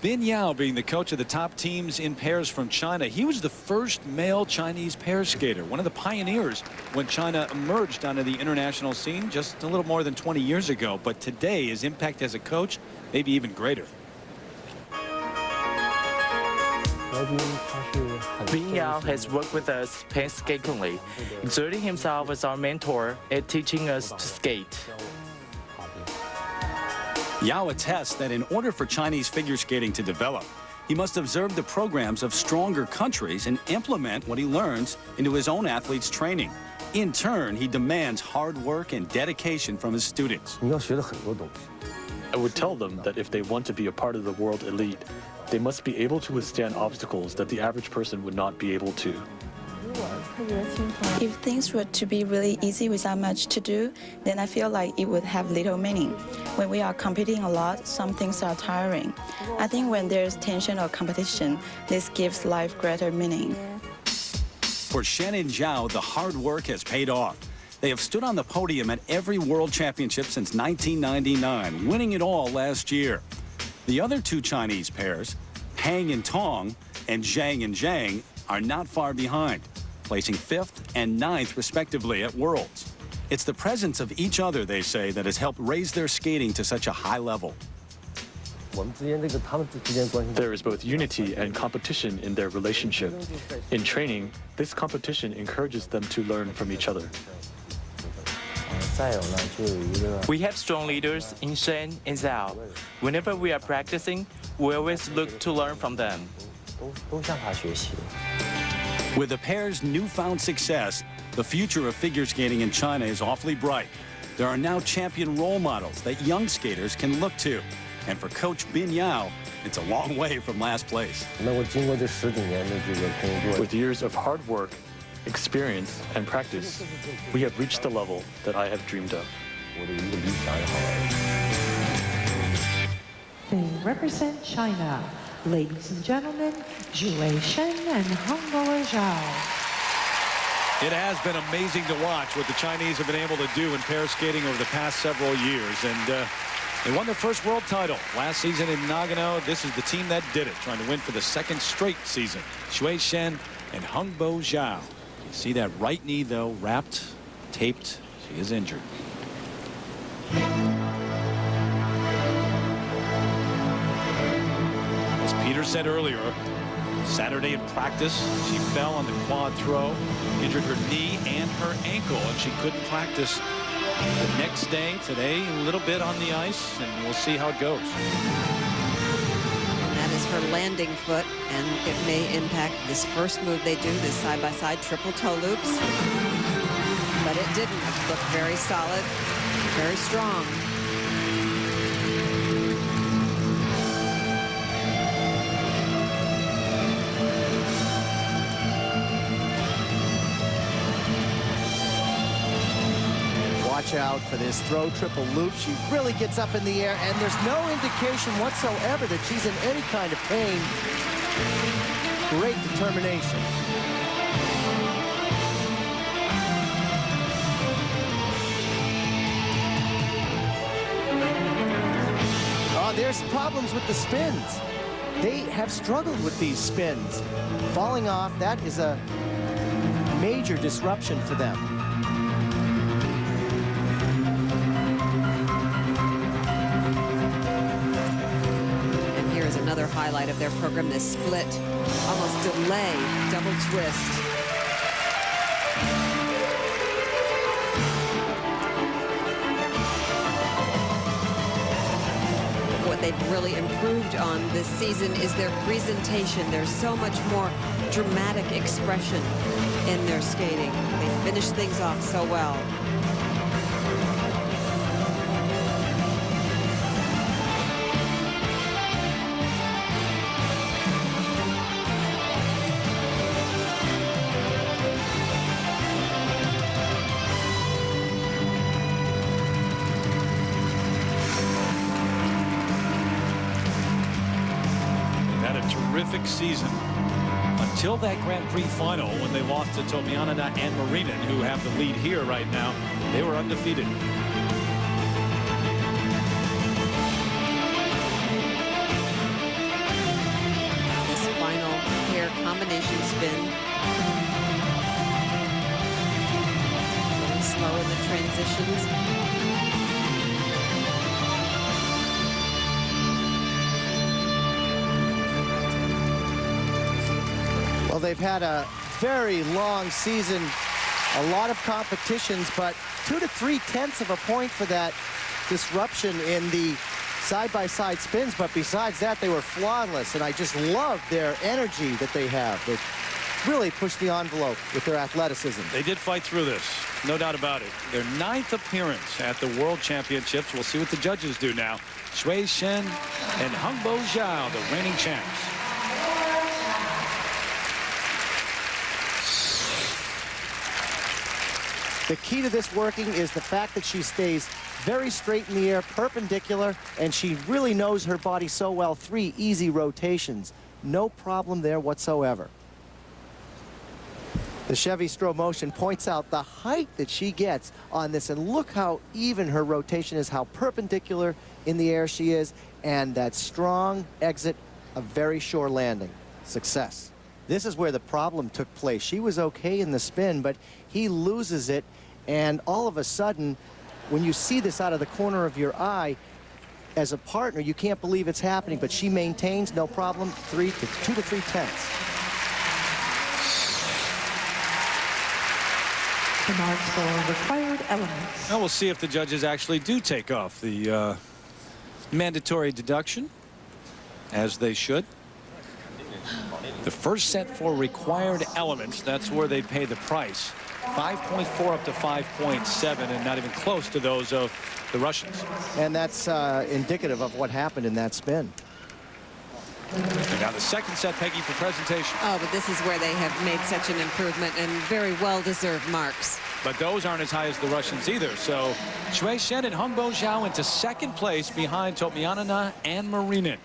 Bin Yao being the coach of the top teams in pairs from China. He was the first male Chinese pair skater, one of the pioneers when China emerged onto the international scene just a little more than 20 years ago. But today, his impact as a coach may be even greater. Bin Yao has worked with us painstakingly, exerting himself as our mentor and teaching us to skate. Yao attests that in order for Chinese figure skating to develop, he must observe the programs of stronger countries and implement what he learns into his own athletes' training. In turn, he demands hard work and dedication from his students. I would tell them that if they want to be a part of the world elite, they must be able to withstand obstacles that the average person would not be able to. If things were to be really easy without much to do, then I feel like it would have little meaning. When we are competing a lot, some things are tiring. I think when there's tension or competition, this gives life greater meaning. For Shen and Zhao, the hard work has paid off. They have stood on the podium at every World Championship since 1999, winning it all last year. The other two Chinese pairs, Hang and Tong and Zhang and Zhang, are not far behind, placing 5th and 9th respectively at Worlds. It's the presence of each other, they say, that has helped raise their skating to such a high level. There is both unity and competition in their relationship. In training, this competition encourages them to learn from each other. We have strong leaders in Shen and Zhao. Whenever we are practicing, we always look to learn from them. With the pair's newfound success, the future of figure skating in China is awfully bright. There are now champion role models that young skaters can look to. And for Coach Bin Yao, it's a long way from last place. With years of hard work, experience, and practice, we have reached the level that I have dreamed of. They represent China. Ladies and gentlemen, Shen and HONGBO Zhao. It has been amazing to watch what the Chinese have been able to do in pair skating over the past several years. And they won their first world title last season in Nagano. This is the team that did it, trying to win for the second straight season. Shen and HONGBO Zhao. You see that right knee, though, wrapped, taped. She is injured. Peter said earlier, Saturday in practice, she fell on the quad throw, injured her knee and her ankle, and she couldn't practice the next day. Today, a little bit on the ice, and we'll see how it goes. And that is her landing foot, and it may impact this first move they do, this side-by-side triple toe loops. But it didn't. It looked very solid, very strong. Watch out for this throw triple loop. She really gets up in the air, and there's no indication whatsoever that she's in any kind of pain. Great determination. Oh, there's problems with the spins. They have struggled with these spins. Falling off, that is a major disruption for them. Another highlight of their program, this split, almost delay, double twist. What they've really improved on this season is their presentation. There's so much more dramatic expression in their skating. They finish things off so well. Terrific season until that Grand Prix final when they lost to Tomianina and Marinin, who have the lead here right now. They were undefeated. competitions. Well, they've had a very long season, a lot of competitions, but 2 to 3/10 of a point for that disruption in the side-by-side spins. But besides that, they were flawless, and I just love their energy that they have. They really pushed the envelope with their athleticism. They did fight through this, no doubt about it. Their 9th appearance at the World Championships. We'll see what the judges do now. Shen and HONGBO Zhao, the reigning champs. The key to this working is the fact that she stays very straight in the air, perpendicular, and she really knows her body so well. 3 easy rotations. No problem there whatsoever. The Chevy Stroh motion points out the height that she gets on this, and look how even her rotation is, how perpendicular in the air she is, and that strong exit, a very sure landing. Success. This is where the problem took place. She was okay in the spin, but he loses it, and all of a sudden, when you see this out of the corner of your eye, as a partner, you can't believe it's happening, but she maintains, no problem, 2 to 3/10. The marks for required elements. Now we'll see if the judges actually do take off the mandatory deduction, as they should. The first set for required elements, that's where they pay the price. 5.4 up to 5.7, and not even close to those of the Russians. And that's indicative of what happened in that spin. And now the second set, Peggy, for presentation. Oh, but this is where they have made such an improvement and very well-deserved marks. But those aren't as high as the Russians either. So Shen and HONGBO Zhao into second place behind Topmianina and Marinin.